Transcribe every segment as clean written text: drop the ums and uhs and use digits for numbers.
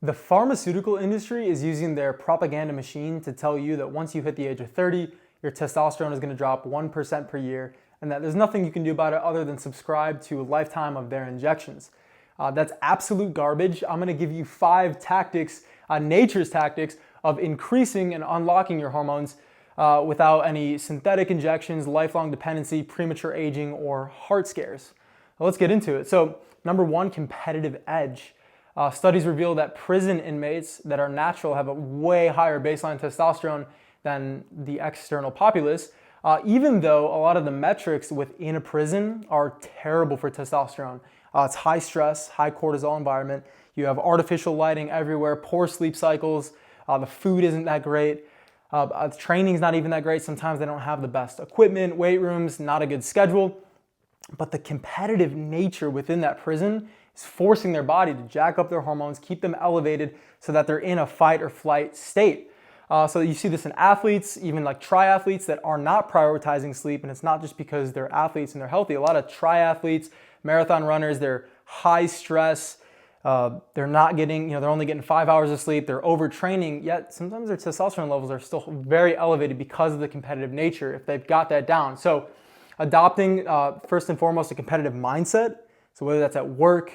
The pharmaceutical industry is using their propaganda machine to tell you that once you hit the age of 30, your testosterone is going to drop 1% per year, and that there's nothing you can do about it other than subscribe to a lifetime of their injections. That's absolute garbage. I'm going to give you 5 tactics, nature's tactics, of increasing and unlocking your hormones without any synthetic injections, lifelong dependency, premature aging, or heart scares. Well, let's get into it. So, number 1, competitive edge. Studies reveal that prison inmates that are natural have a way higher baseline testosterone than the external populace, even though a lot of the metrics within a prison are terrible for testosterone. It's high stress, high cortisol environment. You have artificial lighting everywhere, poor sleep cycles, the food isn't that great, training's not even that great. Sometimes they don't have the best equipment, weight rooms, not a good schedule. But the competitive nature within that prison is forcing their body to jack up their hormones, keep them elevated so that they're in a fight or flight state. So you see this in athletes, even like triathletes that are not prioritizing sleep, and it's not just because they're athletes and they're healthy. A lot of triathletes, marathon runners, they're high stress, they're not getting, they're only getting 5 hours of sleep, they're overtraining, yet sometimes their testosterone levels are still very elevated because of the competitive nature if they've got that down. So adopting, first and foremost, a competitive mindset. So whether that's at work,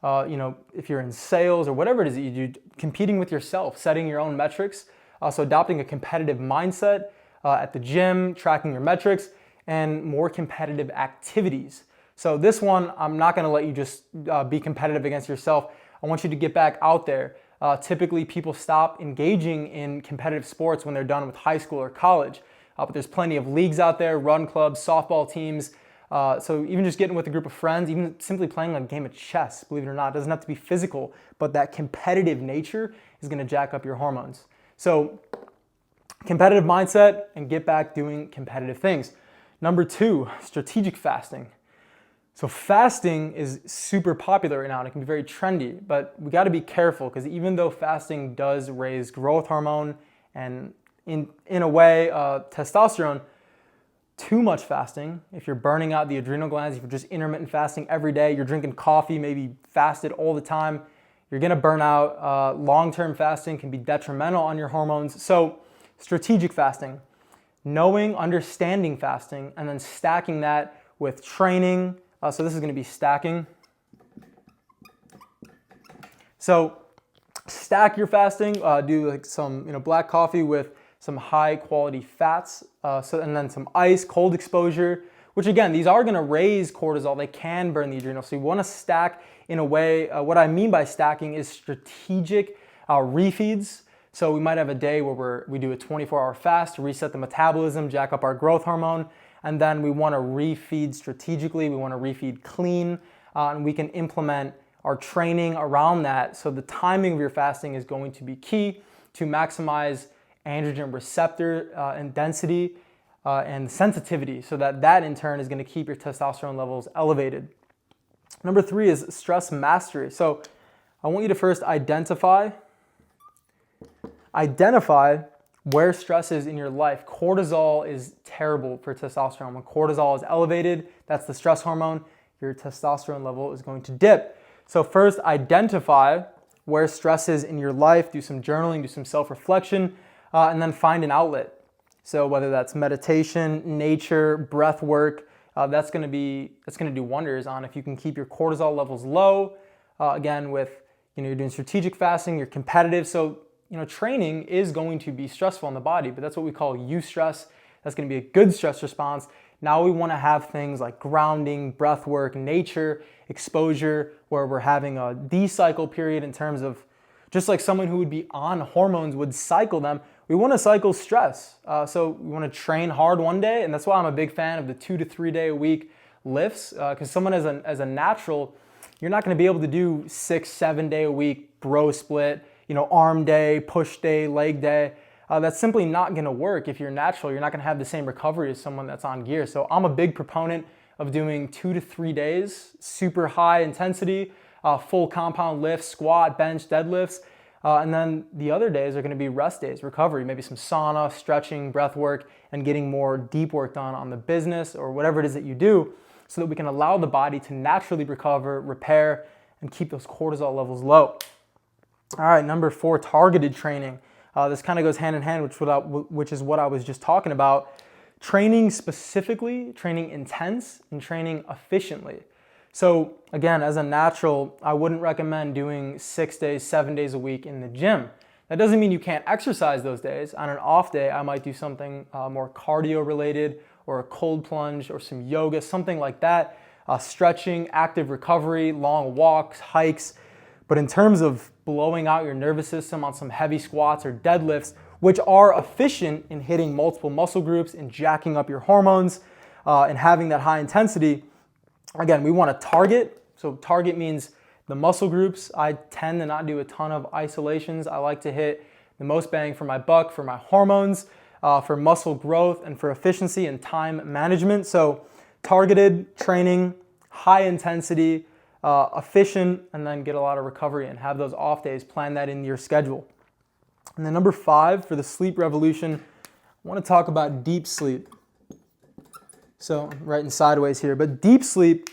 if you're in sales or whatever it is that you do, competing with yourself, setting your own metrics. So adopting a competitive mindset at the gym, tracking your metrics, and more competitive activities. So this one, I'm not gonna let you just be competitive against yourself. I want you to get back out there. Typically, people stop engaging in competitive sports when they're done with high school or college. But there's plenty of leagues out there, run clubs, softball teams. So even just getting with a group of friends, even simply playing a game of chess, believe it or not, doesn't have to be physical, but that competitive nature is gonna jack up your hormones. So competitive mindset and get back doing competitive things. Number 2, strategic fasting. So fasting is super popular right now and it can be very trendy, but we gotta be careful because even though fasting does raise growth hormone and in a way testosterone, too much fasting, if you're burning out the adrenal glands, if you're just intermittent fasting every day, you're drinking coffee, maybe fasted all the time, you're gonna burn out. Long-term fasting can be detrimental on your hormones. So strategic fasting, knowing, understanding fasting, and then stacking that with training. So this is gonna be stacking. So stack your fasting, do like some black coffee with some high quality fats, and then some ice, cold exposure, which again, these are gonna raise cortisol. They can burn the adrenal. So you wanna stack in a way, what I mean by stacking is strategic refeeds. So we might have a day where we do a 24-hour fast to reset the metabolism, jack up our growth hormone, and then we wanna refeed strategically, we wanna refeed clean, and we can implement our training around that. So the timing of your fasting is going to be key to maximize androgen receptor and density and sensitivity, so that in turn is going to keep your testosterone levels elevated. Number 3 is stress mastery. So I want you to first identify where stress is in your life. Cortisol is terrible for testosterone. When cortisol is elevated, that's the stress hormone, your testosterone level is going to dip. So first identify where stress is in your life, do some journaling, do some self-reflection, and then find an outlet. So whether that's meditation, nature, breath work, that's gonna do wonders on if you can keep your cortisol levels low. Again, with you're doing strategic fasting, you're competitive. So training is going to be stressful on the body, but that's what we call eustress. That's gonna be a good stress response. Now we wanna have things like grounding, breath work, nature, exposure, where we're having a decycle period in terms of just like someone who would be on hormones would cycle them. We want to cycle stress. So we want to train hard one day, and that's why I'm a big fan of the 2 to 3 day a week lifts. Because someone as a natural, you're not going to be able to do 6, 7 day a week bro split, arm day, push day, leg day. That's simply not going to work. If you're natural, you're not going to have the same recovery as someone that's on gear. So I'm a big proponent of doing 2 to 3 days, super high intensity, full compound lifts, squat, bench, deadlifts. And then the other days are going to be rest days, recovery, maybe some sauna, stretching, breath work, and getting more deep work done on the business or whatever it is that you do so that we can allow the body to naturally recover, repair, and keep those cortisol levels low. All right, number 4, targeted training. This kind of goes hand in hand, which is what I was just talking about. Training specifically, training intense, and training efficiently. So again, as a natural, I wouldn't recommend doing 6 days, 7 days a week in the gym. That doesn't mean you can't exercise those days. On an off day, I might do something more cardio related, or a cold plunge, or some yoga, something like that. Stretching, active recovery, long walks, hikes. But in terms of blowing out your nervous system on some heavy squats or deadlifts, which are efficient in hitting multiple muscle groups and jacking up your hormones and having that high intensity, again, we want to target. So target means the muscle groups. I tend to not do a ton of isolations. I like to hit the most bang for my buck, for my hormones, for muscle growth, and for efficiency and time management. So targeted training, high intensity, efficient, and then get a lot of recovery and have those off days. Plan that into your schedule. And then number 5 for the sleep revolution, I want to talk about deep sleep. So I'm writing sideways here, but deep sleep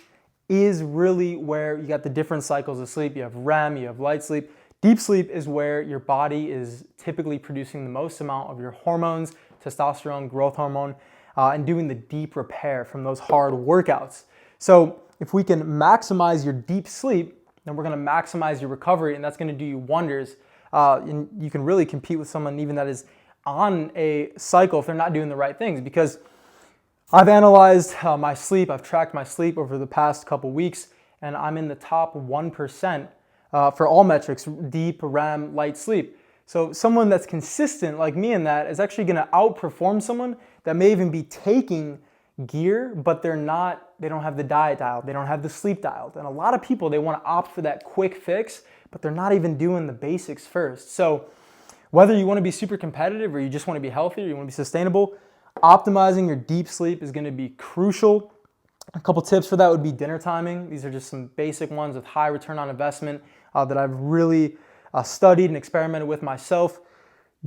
is really where you got the different cycles of sleep. You have REM, you have light sleep. Deep sleep is where your body is typically producing the most amount of your hormones, testosterone, growth hormone, and doing the deep repair from those hard workouts. So if we can maximize your deep sleep, then we're going to maximize your recovery, and that's going to do you wonders. And you can really compete with someone even that is on a cycle if they're not doing the right things. Because I've analyzed my sleep, I've tracked my sleep over the past couple weeks, and I'm in the top 1% for all metrics, deep, REM, light sleep. So someone that's consistent like me in that is actually going to outperform someone that may even be taking gear, but they don't have the diet dialed, they don't have the sleep dialed. And a lot of people, they want to opt for that quick fix, but they're not even doing the basics first. So whether you want to be super competitive or you just want to be healthy or you want to be sustainable, optimizing your deep sleep is going to be crucial. A couple tips for that would be dinner timing. These are just some basic ones with high return on investment that I've really studied and experimented with myself.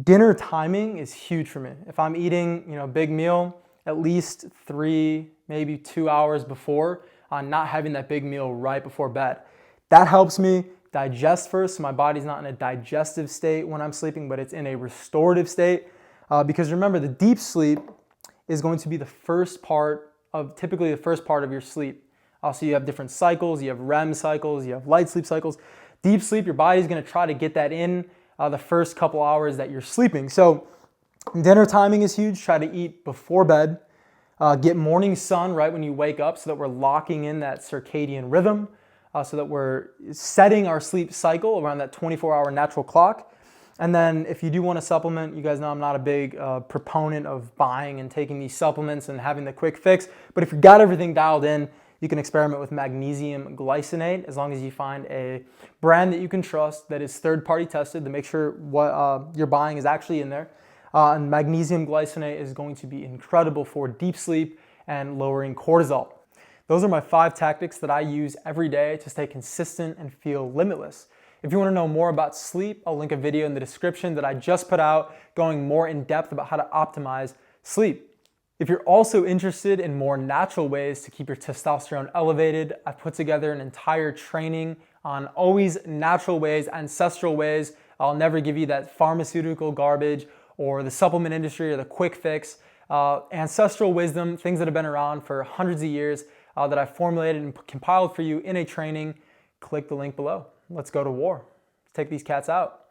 Dinner timing is huge for me. If I'm eating, a big meal, at least 3, maybe 2 hours before, not having that big meal right before bed. That helps me digest first, so my body's not in a digestive state when I'm sleeping, but it's in a restorative state. Because remember, the deep sleep is going to be typically the first part of your sleep. So you have different cycles, you have REM cycles, you have light sleep cycles. Deep sleep, your body's going to try to get that in the first couple hours that you're sleeping. So dinner timing is huge. Try to eat before bed. Get morning sun right when you wake up so that we're locking in that circadian rhythm, so that we're setting our sleep cycle around that 24-hour natural clock. And then if you do want to supplement, you guys know I'm not a big proponent of buying and taking these supplements and having the quick fix. But if you've got everything dialed in, you can experiment with magnesium glycinate as long as you find a brand that you can trust that is third-party tested to make sure what you're buying is actually in there. And magnesium glycinate is going to be incredible for deep sleep and lowering cortisol. Those are my 5 tactics that I use every day to stay consistent and feel limitless. If you want to know more about sleep, I'll link a video in the description that I just put out going more in depth about how to optimize sleep. If you're also interested in more natural ways to keep your testosterone elevated, I've put together an entire training on always natural ways, ancestral ways. I'll never give you that pharmaceutical garbage or the supplement industry or the quick fix. Ancestral wisdom, things that have been around for hundreds of years that I've formulated and compiled for you in a training. Click the link below. Let's go to war. Let's take these cats out.